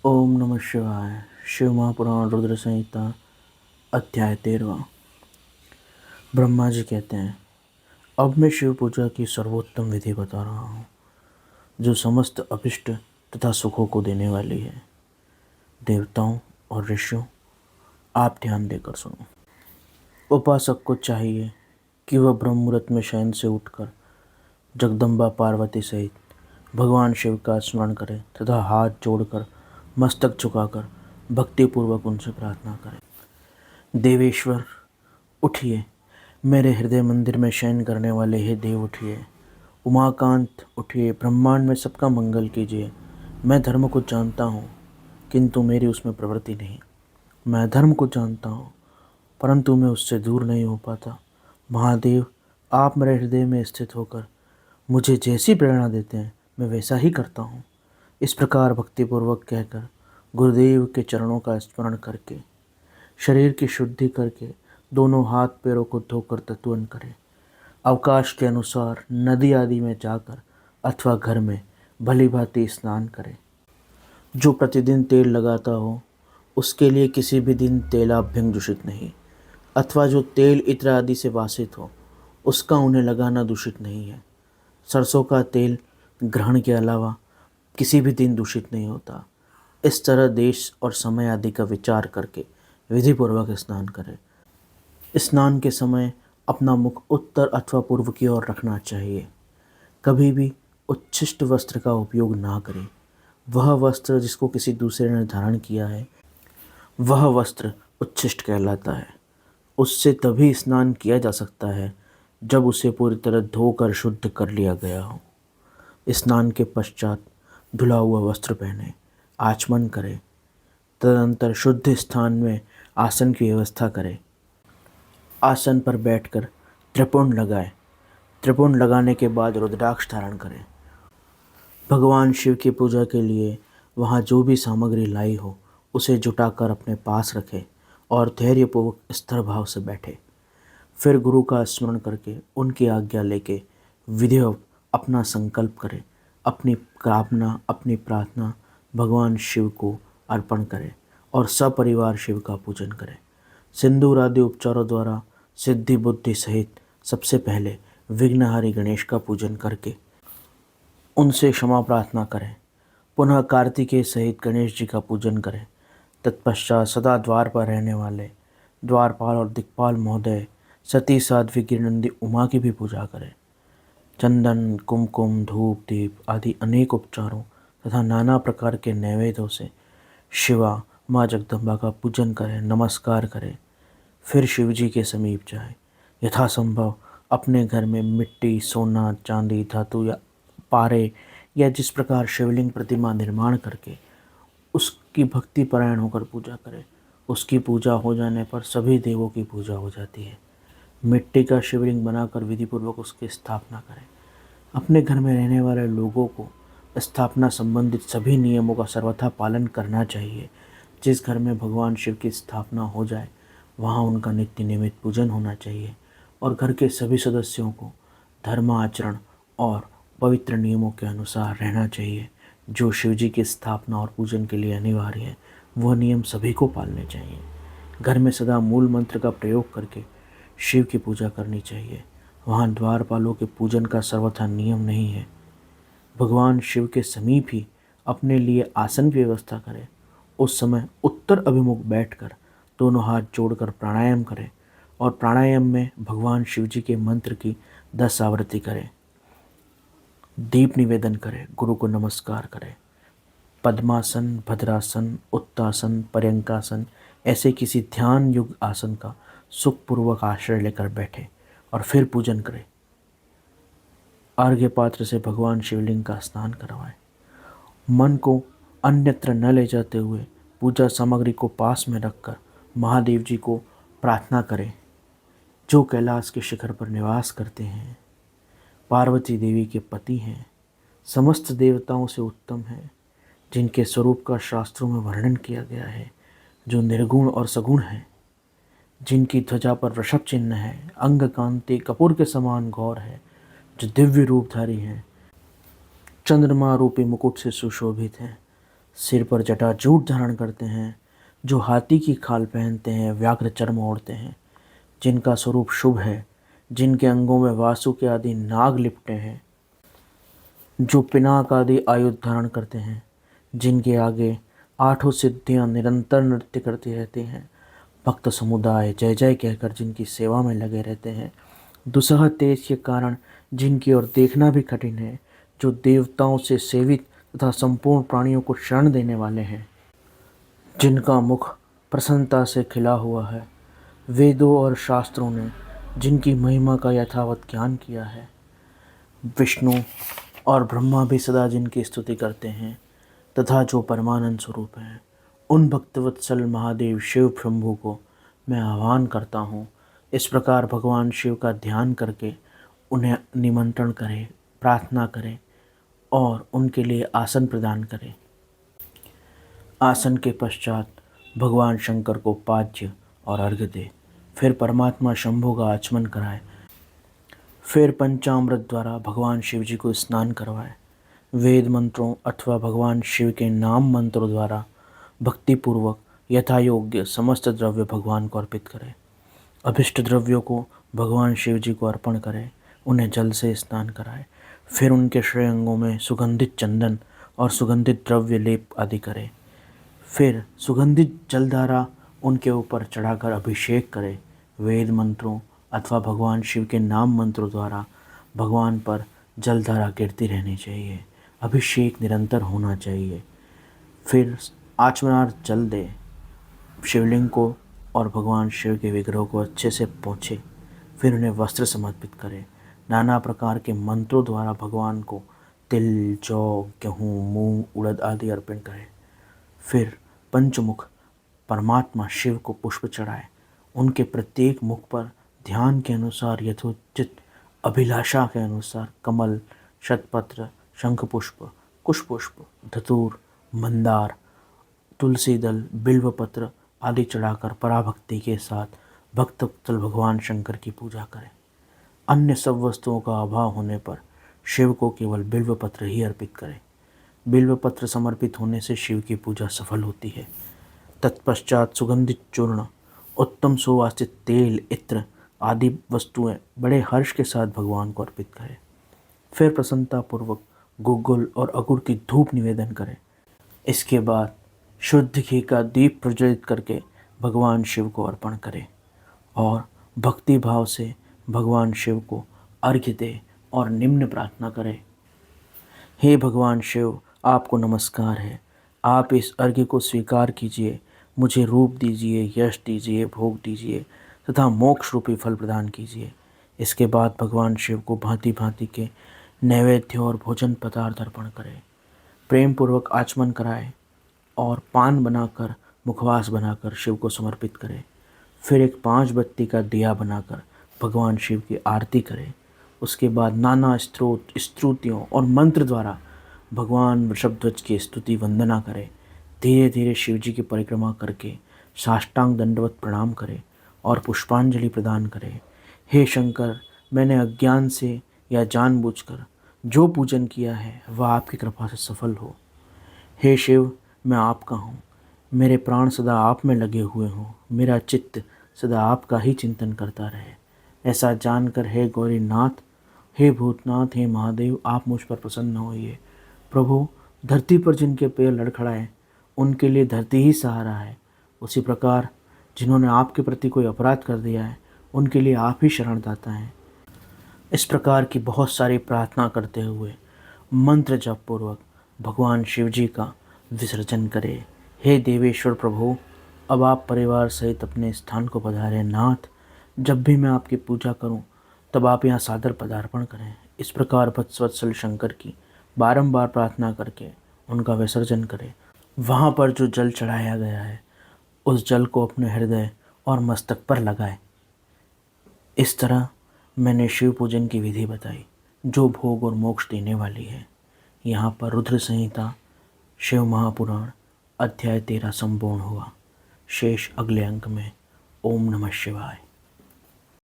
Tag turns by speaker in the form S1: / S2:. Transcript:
S1: ओम नमः शिवाय। शिव महापुराण रुद्र संहिता अध्याय 13। ब्रह्मा जी कहते हैं, अब मैं शिव पूजा की सर्वोत्तम विधि बता रहा हूँ, जो समस्त अभिष्ट तथा सुखों को देने वाली है। देवताओं और ऋषियों, आप ध्यान देकर सुनो। उपासक को चाहिए कि वह ब्रह्म मुहूर्त में शयन से उठकर जगदम्बा पार्वती सहित भगवान शिव का स्मरण करे तथा हाथ जोड़कर मस्तक झुकाकर भक्तिपूर्वक उनसे प्रार्थना करे। देवेश्वर उठिए, मेरे हृदय मंदिर में शयन करने वाले हे देव उठिए। उमाकांत उठिए, ब्रह्मांड में सबका मंगल कीजिए। मैं धर्म को जानता हूँ, किंतु मेरी उसमें प्रवृत्ति नहीं। मैं धर्म को जानता हूँ, परंतु मैं उससे दूर नहीं हो पाता। महादेव, आप मेरे हृदय में स्थित होकर मुझे जैसी प्रेरणा देते हैं, मैं वैसा ही करता हूँ। इस प्रकार भक्तिपूर्वक कहकर गुरुदेव के चरणों का स्मरण करके शरीर की शुद्धि करके दोनों हाथ पैरों को धोकर तत्वन करें। अवकाश के अनुसार नदी आदि में जाकर अथवा घर में भली भांति स्नान करें। जो प्रतिदिन तेल लगाता हो, उसके लिए किसी भी दिन तेलाभ्यंग दूषित नहीं, अथवा जो तेल इत्र आदि से वासित हो, उसका उन्हें लगाना दूषित नहीं है। सरसों का तेल ग्रहण के अलावा किसी भी दिन दूषित नहीं होता। इस तरह देश और समय आदि का विचार करके विधिपूर्वक स्नान करें। स्नान के समय अपना मुख उत्तर अथवा पूर्व की ओर रखना चाहिए। कभी भी उच्छिष्ट वस्त्र का उपयोग ना करें। वह वस्त्र जिसको किसी दूसरे ने धारण किया है, वह वस्त्र उच्छिष्ट कहलाता है। उससे तभी स्नान किया जा सकता है जब उसे पूरी तरह धोकर शुद्ध कर लिया गया हो। स्नान के पश्चात धुला हुआ वस्त्र पहने, आचमन करें। तदनंतर शुद्ध स्थान में आसन की व्यवस्था करें। आसन पर बैठकर त्रिपुंड लगाएं। त्रिपुंड लगाने के बाद रुद्राक्ष धारण करें। भगवान शिव की पूजा के लिए वहाँ जो भी सामग्री लाई हो, उसे जुटाकर अपने पास रखें और धैर्यपूर्वक स्थिर भाव से बैठे। फिर गुरु का स्मरण करके उनकी आज्ञा लेके विधिवत अपना संकल्प करें। अपनी कामना, अपनी प्रार्थना भगवान शिव को अर्पण करें और सपरिवार शिव का पूजन करें। सिंदूर आदि उपचारों द्वारा सिद्धि बुद्धि सहित सबसे पहले विघ्नहारी गणेश का पूजन करके उनसे क्षमा प्रार्थना करें। पुनः कार्तिकेय सहित गणेश जी का पूजन करें। तत्पश्चात सदा द्वार पर रहने वाले द्वारपाल और दिक्पाल महोदय सती साध्वी गिरिनंदी उमा की भी पूजा करें। चंदन, कुमकुम, धूप, दीप आदि अनेक उपचारों तथा नाना प्रकार के नैवेद्यों से शिवा माँ जगदम्बा का पूजन करें, नमस्कार करें। फिर शिव जी के समीप जाए। यथासंभव अपने घर में मिट्टी, सोना, चांदी, धातु या पारे या जिस प्रकार शिवलिंग प्रतिमा निर्माण करके उसकी भक्ति परायण होकर पूजा करें। उसकी पूजा हो जाने पर सभी देवों की पूजा हो जाती है। मिट्टी का शिवलिंग बनाकर विधिपूर्वक उसकी स्थापना करें। अपने घर में रहने वाले लोगों को स्थापना संबंधित सभी नियमों का सर्वथा पालन करना चाहिए। जिस घर में भगवान शिव की स्थापना हो जाए, वहाँ उनका नित्य नियमित पूजन होना चाहिए और घर के सभी सदस्यों को धर्माचरण और पवित्र नियमों के अनुसार रहना चाहिए। जो शिव जी की स्थापना और पूजन के लिए अनिवार्य है, वह नियम सभी को पालने चाहिए। घर में सदा मूल मंत्र का प्रयोग करके शिव की पूजा करनी चाहिए। वहाँ द्वारपालों के पूजन का सर्वथा नियम नहीं है। भगवान शिव के समीप ही अपने लिए आसन की व्यवस्था करें। उस समय उत्तर अभिमुख बैठकर दोनों हाथ जोड़कर प्राणायाम करें और प्राणायाम में भगवान शिव जी के मंत्र की 10 आवृत्ति करें। दीप निवेदन करें, गुरु को नमस्कार करें। पद्मासन, भद्रासन, उत्तासन, पर्यंकासन ऐसे किसी ध्यान युक्त आसन का सुखपूर्वक आश्रय लेकर बैठे और फिर पूजन करें। अर्घ्य पात्र से भगवान शिवलिंग का स्नान करवाएं। मन को अन्यत्र न ले जाते हुए पूजा सामग्री को पास में रखकर महादेव जी को प्रार्थना करें, जो कैलाश के शिखर पर निवास करते हैं, पार्वती देवी के पति हैं, समस्त देवताओं से उत्तम हैं, जिनके स्वरूप का शास्त्रों में वर्णन किया गया है, जो निर्गुण और सगुण हैं, जिनकी ध्वजा पर वृषभ चिन्ह है, अंग कांति कपूर के समान गौर है, जो दिव्य रूपधारी हैं, चंद्रमा रूपी मुकुट से सुशोभित हैं, सिर पर जटाजूट धारण करते हैं, जो हाथी की खाल पहनते हैं, व्याघ्र चर्म ओढ़ते हैं, जिनका स्वरूप शुभ है, जिनके अंगों में वासुकि आदि नाग लिपटे हैं, जो पिनाक आदि आयुध धारण करते हैं, जिनके आगे आठों सिद्धियां निरंतर नृत्य करती रहती हैं, भक्त समुदाय जय जय कहकर जिनकी सेवा में लगे रहते हैं, दुसह तेज के कारण जिनकी ओर देखना भी कठिन है, जो देवताओं से सेवित तथा संपूर्ण प्राणियों को शरण देने वाले हैं, जिनका मुख प्रसन्नता से खिला हुआ है, वेदों और शास्त्रों ने जिनकी महिमा का यथावत ज्ञान किया है, विष्णु और ब्रह्मा भी सदा जिनकी स्तुति करते हैं तथा जो परमानंद स्वरूप हैं, उन भक्तवत्सल महादेव शिव शंभु को मैं आह्वान करता हूँ। इस प्रकार भगवान शिव का ध्यान करके उन्हें निमंत्रण करें, प्रार्थना करें और उनके लिए आसन प्रदान करें। आसन के पश्चात भगवान शंकर को पाज्य और अर्घ्य दे, फिर परमात्मा शंभु का आचमन कराए, फिर पंचामृत द्वारा भगवान शिव जी को स्नान करवाए, वेद मंत्रों अथवा भगवान शिव के नाम मंत्रों द्वारा भक्तिपूर्वक यथा योग्य समस्त द्रव्य भगवान को अर्पित करें। अभिष्ट द्रव्यों को भगवान शिव जी को अर्पण करें, उन्हें जल से स्नान कराए, फिर उनके श्रेय अंगों में सुगंधित चंदन और सुगंधित द्रव्य लेप आदि करें, फिर सुगंधित जलधारा उनके ऊपर चढ़ाकर अभिषेक करें। वेद मंत्रों अथवा भगवान शिव के नाम मंत्रों द्वारा भगवान पर जलधारा गिरती रहनी चाहिए, अभिषेक निरंतर होना चाहिए। फिर आचमनार्थ जल दे, शिवलिंग को और भगवान शिव के विग्रह को अच्छे से पोंछे, फिर उन्हें वस्त्र समर्पित करें। नाना प्रकार के मंत्रों द्वारा भगवान को तिल, जौ, गेहूँ, मूंग, उड़द आदि अर्पण करें। फिर पंचमुख परमात्मा शिव को पुष्प चढ़ाए, उनके प्रत्येक मुख पर ध्यान के अनुसार यथोचित अभिलाषा के अनुसार कमल, शतपत्र, शंखपुष्प, कुशपुष्प, धतूर, मंदार, तुलसी दल, बिल्वपत्र आदि चढ़ाकर पराभक्ति के साथ भक्तवत्सल भगवान शंकर की पूजा करें। अन्य सब वस्तुओं का अभाव होने पर शिव को केवल बिल्वपत्र ही अर्पित करें। बिल्वपत्र समर्पित होने से शिव की पूजा सफल होती है। तत्पश्चात सुगंधित चूर्ण, उत्तम सुवासित तेल, इत्र आदि वस्तुएं बड़े हर्ष के साथ भगवान को अर्पित करें। फिर प्रसन्नतापूर्वक गुग्गुल और अगुर की धूप निवेदन करें। इसके बाद शुद्ध घी का दीप प्रज्वलित करके भगवान शिव को अर्पण करें और भक्ति भाव से भगवान शिव को अर्घ्य दे और निम्न प्रार्थना करें। हे भगवान शिव, आपको नमस्कार है। आप इस अर्घ्य को स्वीकार कीजिए, मुझे रूप दीजिए, यश दीजिए, भोग दीजिए तथा मोक्ष रूपी फल प्रदान कीजिए। इसके बाद भगवान शिव को भांति भांति के नैवेद्य और भोजन पदार्थ अर्पण करें। प्रेम पूर्वक आचमन कराएं और पान बनाकर मुखवास बनाकर शिव को समर्पित करें। फिर एक 5 बत्ती का दिया बनाकर भगवान शिव की आरती करें। उसके बाद नाना स्तुतियों और मंत्र द्वारा भगवान वृषभध्वज की स्तुति वंदना करें। धीरे धीरे शिव जी की परिक्रमा करके साष्टांग दंडवत प्रणाम करें और पुष्पांजलि प्रदान करें। हे शंकर, मैंने अज्ञान से या जानबूझकर जो पूजन किया है वह आपकी कृपा से सफल हो। हे शिव, मैं आपका हूँ, मेरे प्राण सदा आप में लगे हुए हों, मेरा चित्त सदा आपका ही चिंतन करता रहे। ऐसा जानकर हे गौरीनाथ, हे भूतनाथ, हे महादेव, आप मुझ पर प्रसन्न होइए। प्रभु, धरती पर जिनके पैर लड़खड़ाए उनके लिए धरती ही सहारा है। उसी प्रकार जिन्होंने आपके प्रति कोई अपराध कर दिया है उनके लिए आप ही शरणदाता हैं। इस प्रकार की बहुत सारी प्रार्थना करते हुए मंत्र जप पूर्वक भगवान शिव जी का विसर्जन करें। हे देवेश्वर प्रभु, अब आप परिवार सहित अपने स्थान को पधारें। नाथ, जब भी मैं आपकी पूजा करूं तब आप यहाँ सादर पदार्पण करें। इस प्रकार भक्तवत्सल शंकर की बारंबार प्रार्थना करके उनका विसर्जन करें। वहाँ पर जो जल चढ़ाया गया है उस जल को अपने हृदय और मस्तक पर लगाएं। इस तरह मैंने शिव पूजन की विधि बताई जो भोग और मोक्ष देने वाली है। यहाँ पर रुद्र संहिता शिव महापुराण अध्याय 13 संपूर्ण हुआ। शेष अगले अंक में। ओम नमः शिवाय।